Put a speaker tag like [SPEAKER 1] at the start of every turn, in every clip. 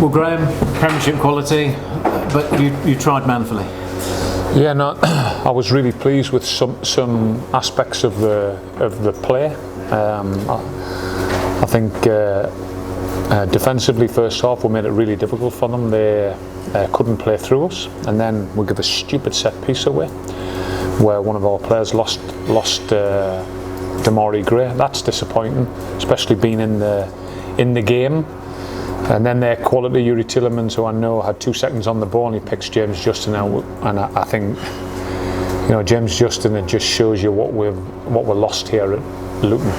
[SPEAKER 1] Well, Graeme, Premiership quality, but you tried manfully.
[SPEAKER 2] Yeah, no, I was really pleased with some aspects of the play. I think defensively, first half, we made it really difficult for them. They couldn't play through us, and then we give a stupid set piece away, where one of our players lost Demarai Gray. That's disappointing, especially being in the game. And then their quality, Yuri Tielemans, who I know had 2 seconds on the ball, and he picks James Justin out. And I think, James Justin, it just shows you what we're lost here at Luton,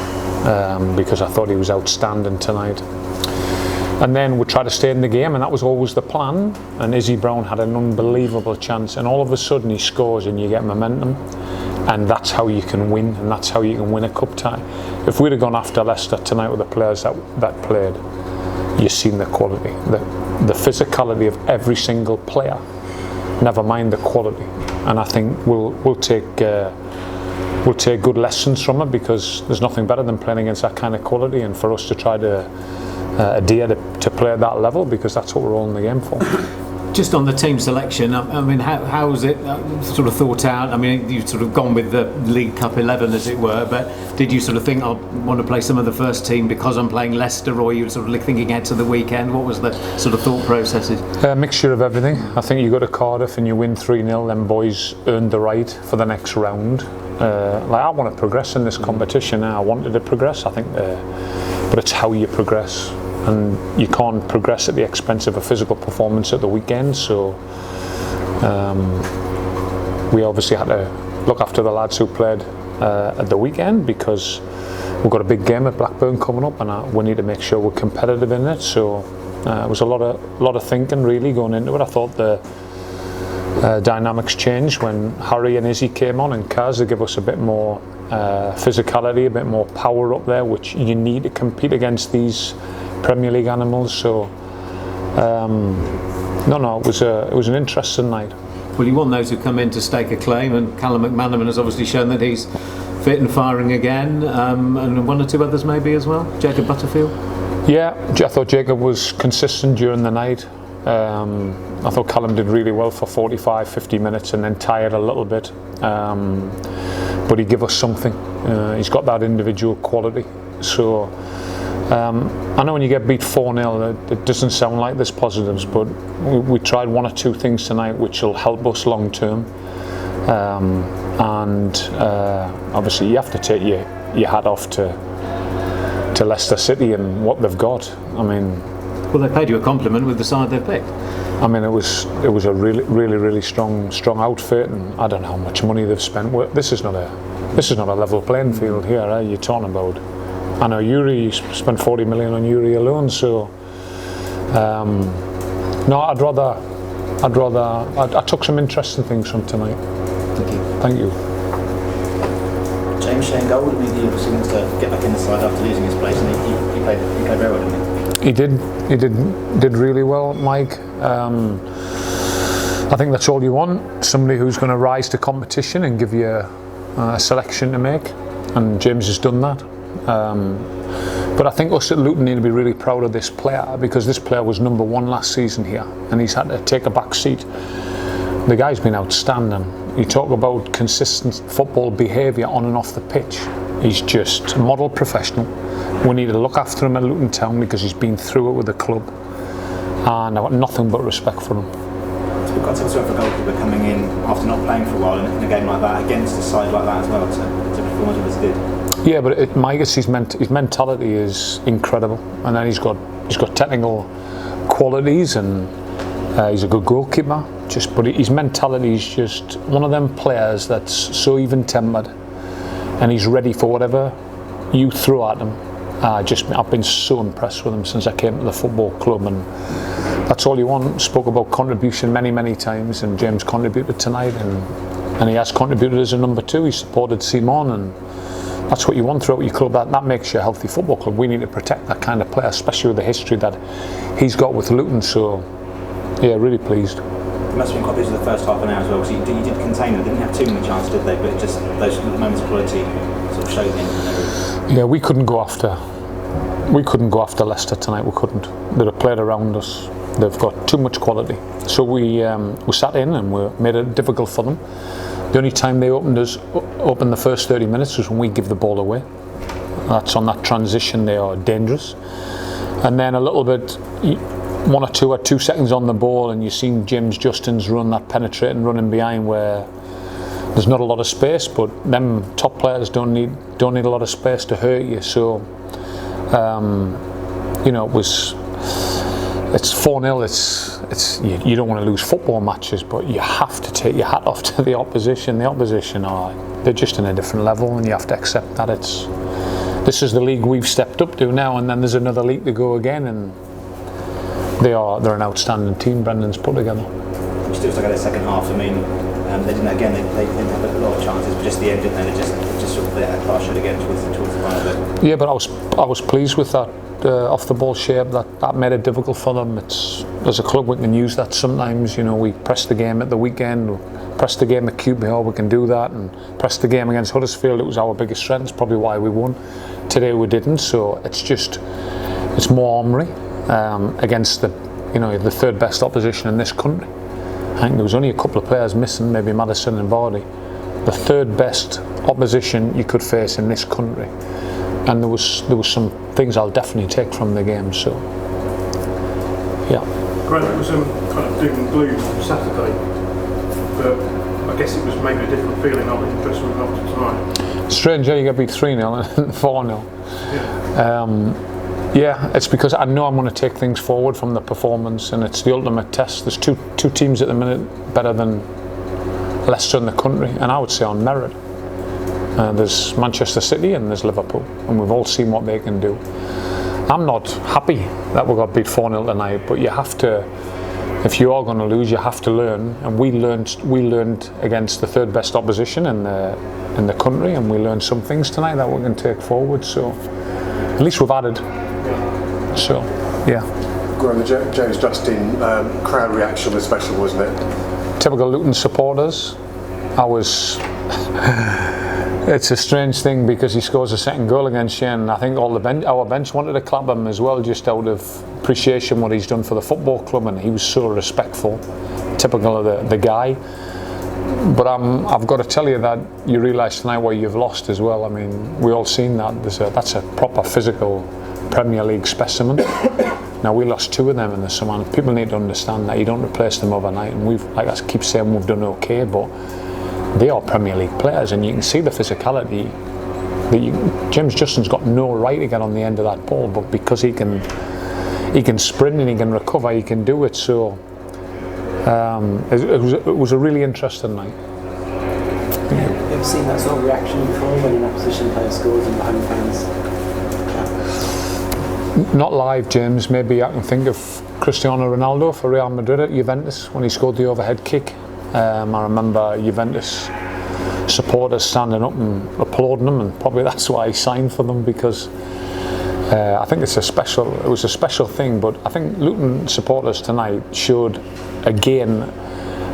[SPEAKER 2] because I thought he was outstanding tonight. And then we tried to stay in the game, and that was always the plan. And Izzy Brown had an unbelievable chance, and all of a sudden he scores, and you get momentum, and that's how you can win, and that's how you can win a cup tie. If we'd have gone after Leicester tonight with the players that played, you've seen the quality, the physicality of every single player, never mind the quality. And I think we'll take good lessons from it, because there's nothing better than playing against that kind of quality, and for us to try to adhere to play at that level, because that's what we're all in the game for.
[SPEAKER 1] Just on the team selection, I mean, how was it sort of thought out? I mean, you've sort of gone with the League Cup 11, as it were, but did you sort of think, I want to play some of the first team because I'm playing Leicester, or you were sort of thinking ahead to the weekend? What was the sort of thought processes?
[SPEAKER 2] A mixture of everything. I think you go to Cardiff and you win 3-0, then boys earned the right for the next round. I want to progress in this competition now. I wanted to progress, I think, but it's how you progress. And you can't progress at the expense of a physical performance at the weekend, so we obviously had to look after the lads who played at the weekend, because we've got a big game at Blackburn coming up, and we need to make sure we're competitive in it. So it was a lot of thinking really going into it. I thought the dynamics changed when Harry and Izzy came on, and Kaz, to give us a bit more physicality, a bit more power up there, which you need to compete against these Premier League animals. So it was an interesting night.
[SPEAKER 1] Well, you want those who come in to stake a claim, and Callum McManaman has obviously shown that he's fit and firing again, and 1 or 2 others maybe as well. Jacob Butterfield.
[SPEAKER 2] Yeah, I thought Jacob was consistent during the night. I thought Callum did really well for 45-50 minutes, and then tired a little bit, but he gave us something. He's got that individual quality. So I know when you get beat 4-0, it doesn't sound like there's positives, but we tried 1 or 2 things tonight which will help us long term. And obviously you have to take your hat off to Leicester City and what they've got. I mean,
[SPEAKER 1] well, they paid you a compliment with the side they've picked.
[SPEAKER 2] I mean, it was a really strong outfit, and I don't know how much money they've spent. This is not a level playing field here. You're talking about. I know Yuri spent 40 million on Yuri alone, so no, I took some interesting things from tonight. Thank you.
[SPEAKER 3] James Shane Gold, he obviously wants to get back in the side after losing his place, and he played very well, didn't he?
[SPEAKER 2] He did really well, Mike. I think that's all you want, somebody who's going to rise to competition and give you a selection to make, and James has done that. But I think us at Luton need to be really proud of this player, because this player was number 1 last season here, and he's had to take a back seat. The guy's been outstanding. You talk about consistent football behaviour on and off the pitch. He's just a model professional. We need to look after him at Luton Town, because he's been through it with the club, and I've got nothing but respect for him.
[SPEAKER 3] We've got to talk about a goalkeeper coming in after not playing for a while in a game like that, against a side like that as well, to perform as he did.
[SPEAKER 2] Yeah, but his mentality is incredible, and then he's got technical qualities, and he's a good goalkeeper. But his mentality is just one of them players that's so even-tempered, and he's ready for whatever you throw at him. I've been so impressed with him since I came to the football club, and that's all you want. Spoke about contribution many times, and James contributed tonight, and he has contributed as a number 2. He supported Simon, and that's what you want throughout your club. That makes you a healthy football club. We need to protect that kind of player, especially with the history that he's got with Luton. So, yeah, really pleased.
[SPEAKER 3] You must have been quite busy the first half an hour as well, because you did contain them. Didn't have too many chances, did they? But just those moments of quality sort of showed them.
[SPEAKER 2] Yeah, we couldn't go after Leicester tonight. We couldn't. They'd have played around us. They've got too much quality. So we sat in and we made it difficult for them. The only time they opened the first 30 minutes was when we give the ball away. That's on that transition, they are dangerous. And then a little bit, 1 or 2 or 2 seconds on the ball, and you've seen James Justin's run, that penetrating running behind where there's not a lot of space, but them top players don't need a lot of space to hurt you. So it's 4-0. It's you don't want to lose football matches, but you have to take your hat off to the opposition. The opposition they're just in a different level, and you have to accept that this is the league we've stepped up to now, and then there's another league to go again, and they're an outstanding team Brendan's put together.
[SPEAKER 3] You still stuck at the second half. I mean, they didn't have a lot of chances, but just the end, didn't they? They just sort of let that class shot again towards the final bit.
[SPEAKER 2] Yeah, but I was pleased with that off the ball shape. That made it difficult for them. As a club, we can use that sometimes. We pressed the game at the weekend, we pressed the game at QPR, we can do that, and pressed the game against Huddersfield. It was our biggest strength, probably why we won. Today we didn't, so it's more ornery against the third best opposition in this country. I think there was only a couple of players missing, maybe Maddison and Vardy. The third best opposition you could face in this country, and there was some things I'll definitely take from the game. So yeah.
[SPEAKER 4] Grant, it was kind of doom and gloom on Saturday, but I guess it was maybe a different feeling. I'll be impressed with after tonight.
[SPEAKER 2] Strange, you get beat 3-0 and 4-0. Yeah, it's because I know I'm going to take things forward from the performance, and it's the ultimate test. There's two teams at the minute better than Leicester in the country, and I would say on merit. There's Manchester City and there's Liverpool, and we've all seen what they can do. I'm not happy that we got beat 4-0 tonight, but you have to, if you are going to lose, you have to learn, and we learned against the third best opposition in the country, and we learned some things tonight that we can take forward. So at least we've added. So yeah.
[SPEAKER 5] Graeme Jones Justin, crowd reaction was special, wasn't it?
[SPEAKER 2] Typical Luton supporters. It's a strange thing because he scores a second goal against you, and I think our bench wanted to clap him as well, just out of appreciation what he's done for the football club, and he was so respectful. Typical of the guy. But I've got to tell you that you realise tonight what you've lost as well. I mean, we all seen that. That's a proper physical Premier League specimen. Now we lost 2 of them in the summer, and people need to understand that you don't replace them overnight. And we've, like I keep saying, we've done okay, but they are Premier League players, and you can see the physicality. James Justin's got no right to get on the end of that ball, but because he can sprint and he can recover, he can do it. So it was a really interesting night.
[SPEAKER 6] Have you ever seen that sort of reaction before when an opposition player scores and the home fans?
[SPEAKER 2] Not live, James. Maybe I can think of Cristiano Ronaldo for Real Madrid at Juventus when he scored the overhead kick. I remember Juventus supporters standing up and applauding him, and probably that's why he signed for them, because I think it was a special thing. But I think Luton supporters tonight showed again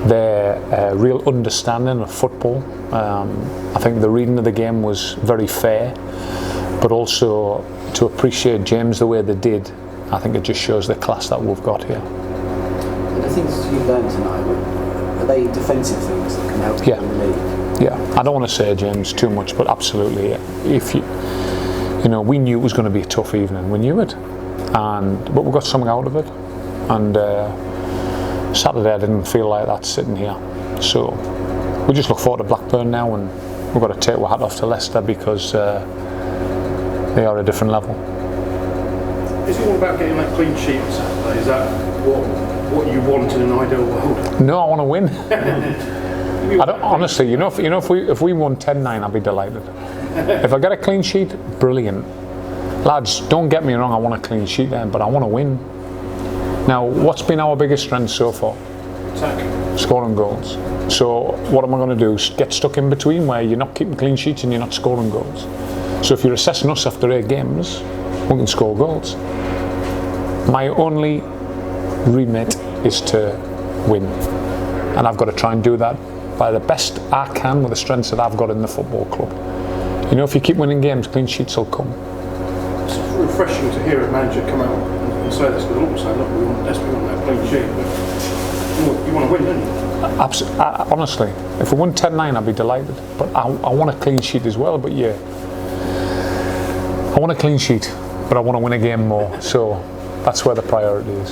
[SPEAKER 2] their real understanding of football. I think the reading of the game was very fair, but also to appreciate James the way they did, I think it just shows the class that we've got here.
[SPEAKER 6] The things you've learned tonight, are they defensive things that can help you in the league?
[SPEAKER 2] Yeah, I don't want to say James too much, but absolutely. If we knew it was going to be a tough evening. We knew it, but we got something out of it. And Saturday I didn't feel like that sitting here. So we just look forward to Blackburn now, and we've got to take our hat off to Leicester because they are a different level.
[SPEAKER 4] Is it all about getting that clean sheet on Saturday? Is that what you want in an ideal world?
[SPEAKER 2] No, I want to win. I don't, honestly, if we won 10-9, I'd be delighted. If I get a clean sheet, brilliant. Lads, don't get me wrong, I want a clean sheet there, but I want to win. Now, what's been our biggest strength so far?
[SPEAKER 4] Attack.
[SPEAKER 2] Scoring goals. So what am I going to do? Get stuck in between where you're not keeping clean sheets and you're not scoring goals? So if you're assessing us after 8 games, we can score goals. My only remit is to win, and I've got to try and do that by the best I can with the strengths that I've got in the football club. If you keep winning games, clean sheets will come.
[SPEAKER 4] It's refreshing to hear a manager come out and can say this because I'm saying, look, we want desperately want that clean sheet, but you want to win, don't you?
[SPEAKER 2] Honestly, if we won 10-9, I'd be delighted. But I want a clean sheet as well. But yeah, I want a clean sheet, but I want to win a game more. So that's where the priority is.